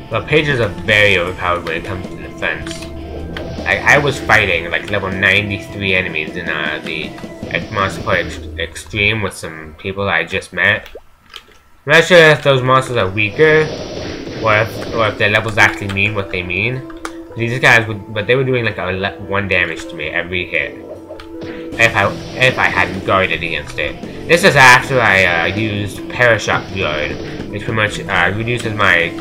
The pages are very overpowered when it comes to defense. I was fighting like level 93 enemies in the Monster Party Extreme with some people I just met. I'm not sure if those monsters are weaker, or if their levels actually mean what they mean. These guys but they were doing like 1 damage to me every hit. If I hadn't guarded against it. This is after I used Parashot Guard, which pretty much reduces my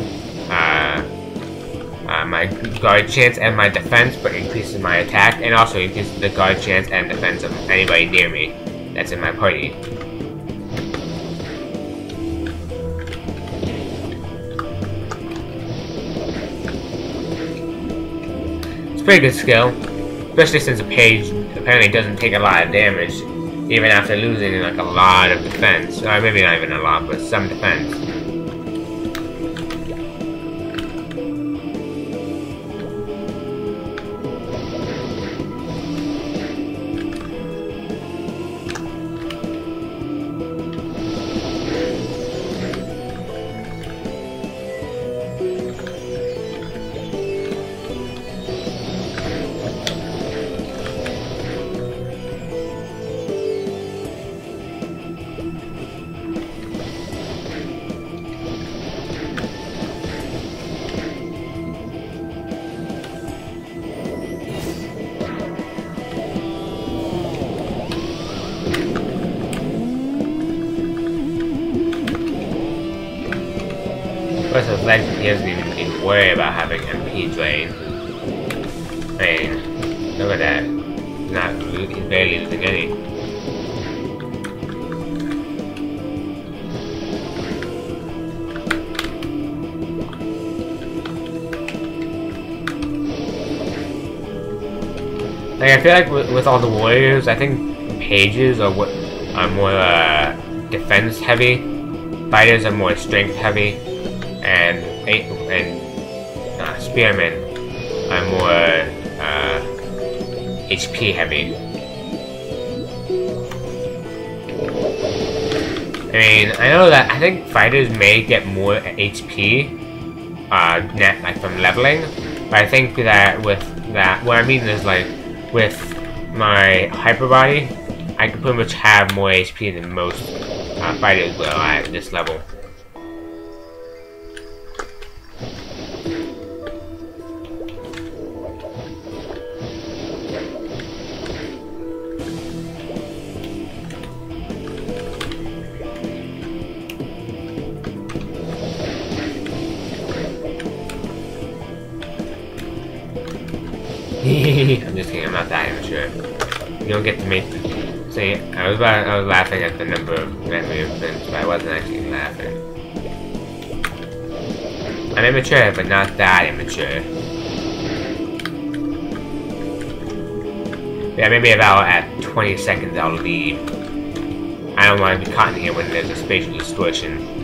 my guard chance and my defense, but increases my attack, and also increases the guard chance and defense of anybody near me that's in my party. It's a pretty good skill, especially since a page apparently doesn't take a lot of damage, even after losing like a lot of defense. Or maybe not even a lot, but some defense. First of all, he doesn't even need to worry about having MP drain. I mean, look at that. He's barely losing any. Like, I feel like with all the warriors, I think pages are more defense heavy. Fighters are more strength heavy, and spearmen are more HP heavy. I mean, I think fighters may get more HP net like from leveling, but I think that with that, what I mean is like with my hyper body, I can pretty much have more HP than most fighters will at this level. I'm just kidding, I'm not that immature. You don't get to make... See, I was laughing at the number of movements, but I wasn't actually laughing. I'm immature, but not that immature. Yeah, maybe about at 20 seconds I'll leave. I don't want to be caught in here when there's a spatial distortion.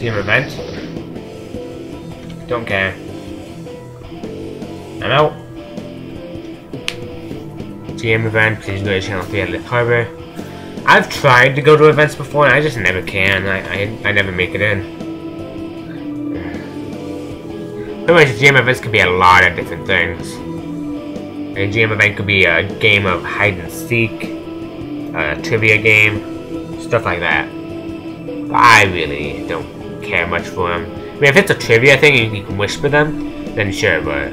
GM event. Don't care. I'm out. GM event, please go to Channel 3 at Lip Harbor. I've tried to go to events before and I just never can. I never make it in. Pretty much GM events could be a lot of different things. A GM event could be a game of hide and seek, a trivia game, stuff like that. But I really don't care much for them. I mean, if it's a trivia thing and you can whisper them, then sure, but...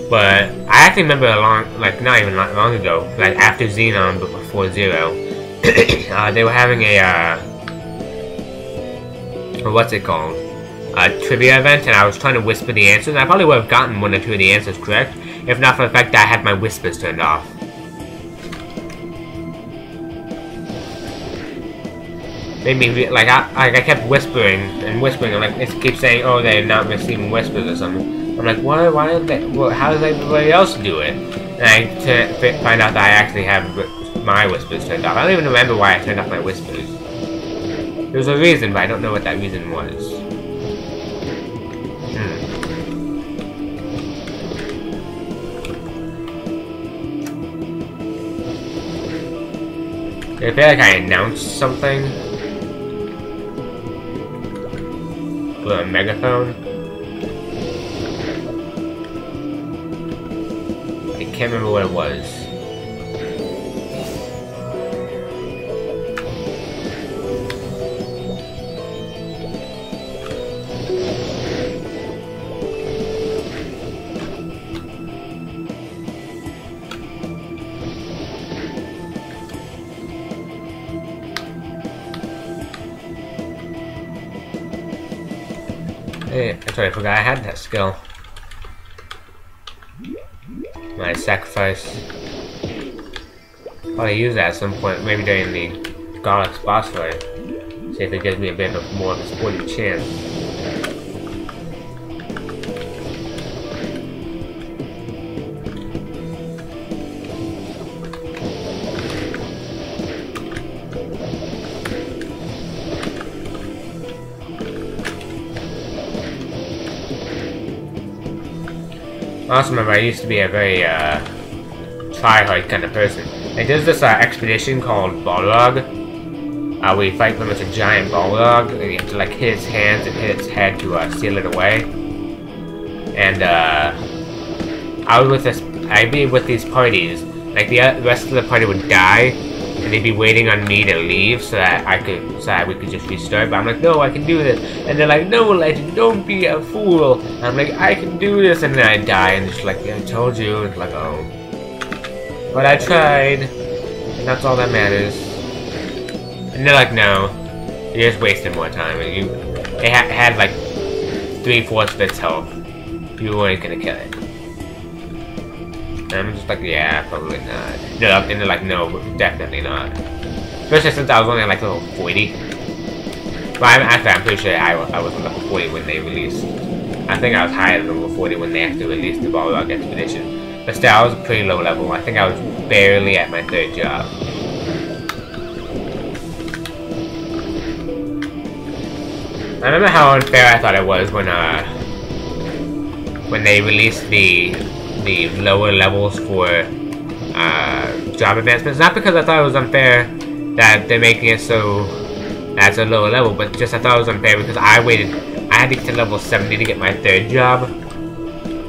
but I actually remember not even long ago, like after Xenon but before Zero, they were having a, what's it called? A trivia event, and I was trying to whisper the answers. I probably would have gotten 1 or 2 of the answers correct, if not for the fact that I had my whispers turned off. Made me like I kept whispering and whispering. I'm like, it keeps saying, "Oh, they're not receiving whispers or something." I'm like, "Why? Why are they? Well, how does everybody else do it?" And I find out that I actually have my whispers turned off. I don't even remember why I turned off my whispers. There's a reason, but I don't know what that reason was. I feel like I announced something with a megaphone. I can't remember what it was. Hey, that's right, I forgot I had that skill. My sacrifice. Probably use that at some point, maybe during the Garlic's boss fight. See if it gives me a bit of more of a sporting chance. I also remember I used to be a very try-hard kind of person. Like, there's this expedition called Balrog, where you fight pretty much a giant Balrog, and you have to like hit its hands and hit its head to seal it away. And I'd be with these parties. Like the rest of the party would die, and they'd be waiting on me to leave so that we could just restart. But I'm like, no, I can do this. And they're like, no, Legend, don't be a fool. And I'm like, I can do this. And then I die, and it's like, yeah, I told you. And it's like, oh. But I tried, and that's all that matters. And they're like, no, you're just wasting more time. And it had like 3/4 of its health. You weren't gonna kill it. And I'm just like, yeah, probably not. And they're like, no, definitely not. Especially since I was only like level 40. But I'm pretty sure I was level 40 when they released. I think I was higher than level 40 when they actually released the Balrog Expedition. But still, I was a pretty low level. I think I was barely at my 3rd job. I remember how unfair I thought it was when they released the lower levels for job advancements. Not because I thought it was unfair that they're making it so that's a lower level, but just I thought it was unfair because I had to get to level 70 to get my 3rd job,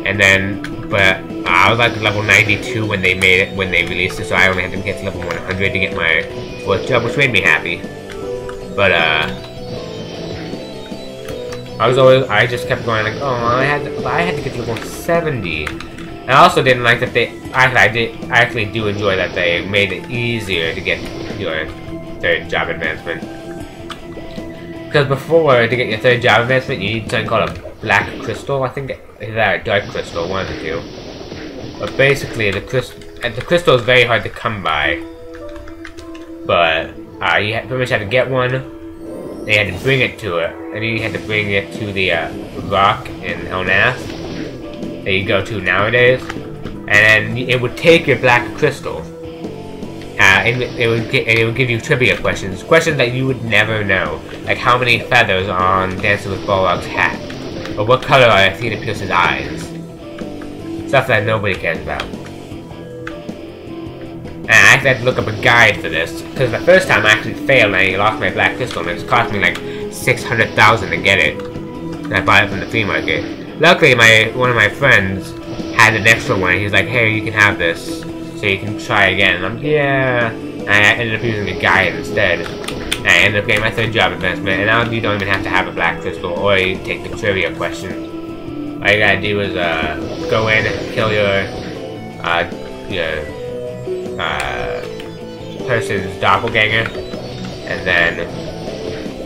and then but I was like level 92 when they released it, so I only had to get to level 100 to get my 4th job, which made me happy. But I just kept going like, oh, I had to get to level 70. And I also didn't like that I actually do enjoy that they made it easier to get your 3rd job advancement. Because before, to get your 3rd job advancement, you need something called a black crystal. I think it's that or dark crystal, one of the two. But basically, the crystal is very hard to come by. But you pretty much had to get one. Then you had to bring it to it, and then you had to bring it to the rock in Elnath that you go to nowadays, and then it would take your black crystal. and it would give you trivia questions that you would never know, like how many feathers are on Dancing with Balrog's hat, or what color are Athena Pierce's eyes. Stuff that nobody cares about. And I actually had to look up a guide for this, because the first time I actually failed and I lost my black crystal, and it cost me like 600,000 to get it. And I bought it from the flea market. Luckily, one of my friends had an extra one. He's like, "Hey, you can have this, so you can try again." And I'm, yeah. And I ended up using a guide instead. And I ended up getting my 3rd job advancement. And now you don't even have to have a black crystal, or you take the trivia questions. All you gotta do is go in, kill your person's doppelganger, and then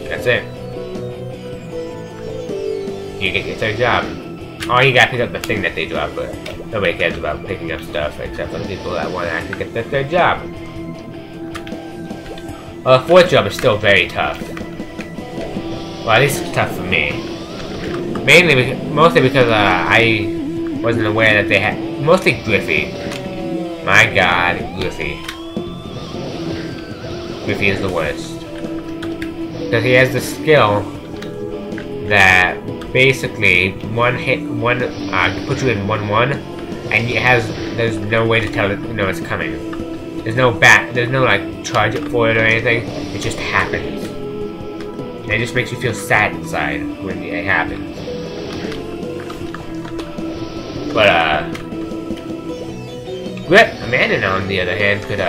that's it. You get your 3rd job. Or you gotta pick up the thing that they drop, but nobody cares about picking up stuff except for the people that want to actually get their 3rd job. Well, the 4th job is still very tough. Well, at least it's tough for me. Mostly because I wasn't aware that they had... Mostly Griffey. My god, Griffey. Griffey is the worst. Because he has the skill that basically puts you in 1-1, and there's no way to tell it, it's coming. There's no like charge it for it or anything. It just happens. And it just makes you feel sad inside when it happens. But Amanda, on the other hand, could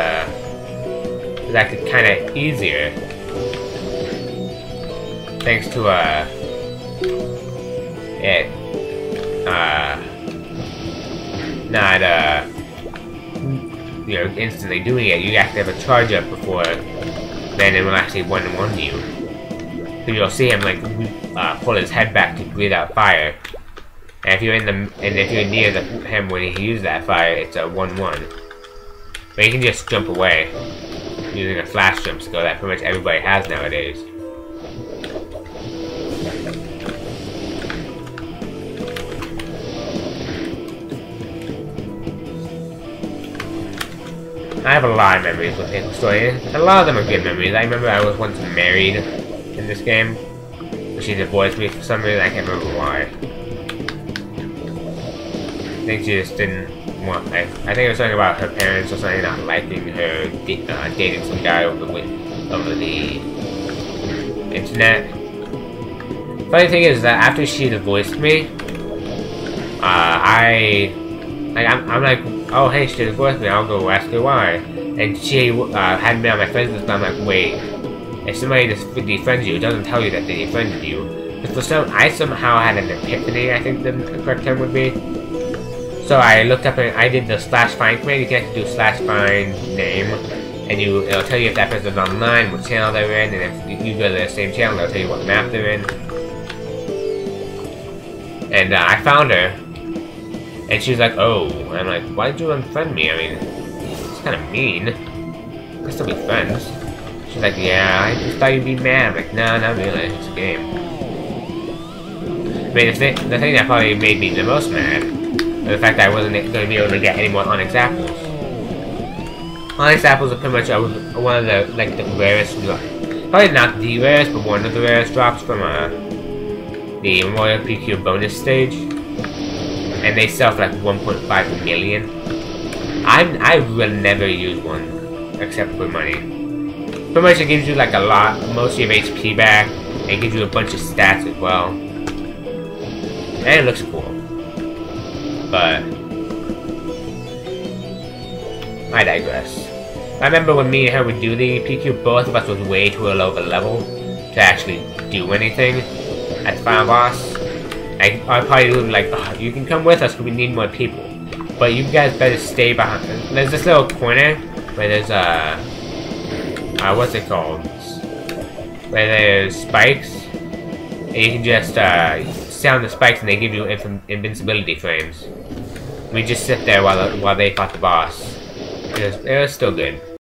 kind of easier, thanks to not instantly doing it. You have to have a charge up before then it will actually 1-1 you. So you'll see him like pull his head back to breathe out fire. And if you're near him when he uses that fire, it's a 1-1. But you can just jump away using a flash jump skill that pretty much everybody has nowadays. I have a lot of memories with Maplestory. A lot of them are good memories. I remember I was once married in this game. She divorced me for some reason. I can't remember why. I think she just didn't want... I think it was something about her parents or something not liking her dating some guy over the internet. Funny thing is that after she divorced me, I'm like, oh hey, she divorced me, I'll go ask her why. And she hadn't been on my friends list, and I'm like, wait, if somebody defriends you, it doesn't tell you that they defriended you. I somehow had an epiphany, I think the correct term would be. So I looked up and I did the /find command. You can actually do /find name, and it'll tell you if that person's online, what channel they're in, and if you go to the same channel, it'll tell you what map they're in. And I found her, and she was like, oh. And I'm like, why did you unfriend me? I mean, it's kind of mean. We'll still be friends. She's like, yeah, I just thought you'd be mad. I'm like, no, not really. It's a game. I mean, the thing that probably made me the most mad was the fact that I wasn't going to be able to get any more Onyx apples. Onyx apples are pretty much one of the rarest, probably not the rarest, but one of the rarest drops from the Memorial PQ bonus stage. And they sell for like 1.5 million. I will never use one, except for money. Pretty much it gives you like most of your HP back, and it gives you a bunch of stats as well. And it looks cool. But I digress. I remember when me and her would do the PQ, both of us was way too low of a level to actually do anything at the final boss. I probably would be like, oh, you can come with us because we need more people. But you guys better stay behind. There's this little corner where there's what's it called? Where there's spikes. And you can just stay on the spikes and they give you invincibility frames. We just sit there while they fought the boss. It was still good.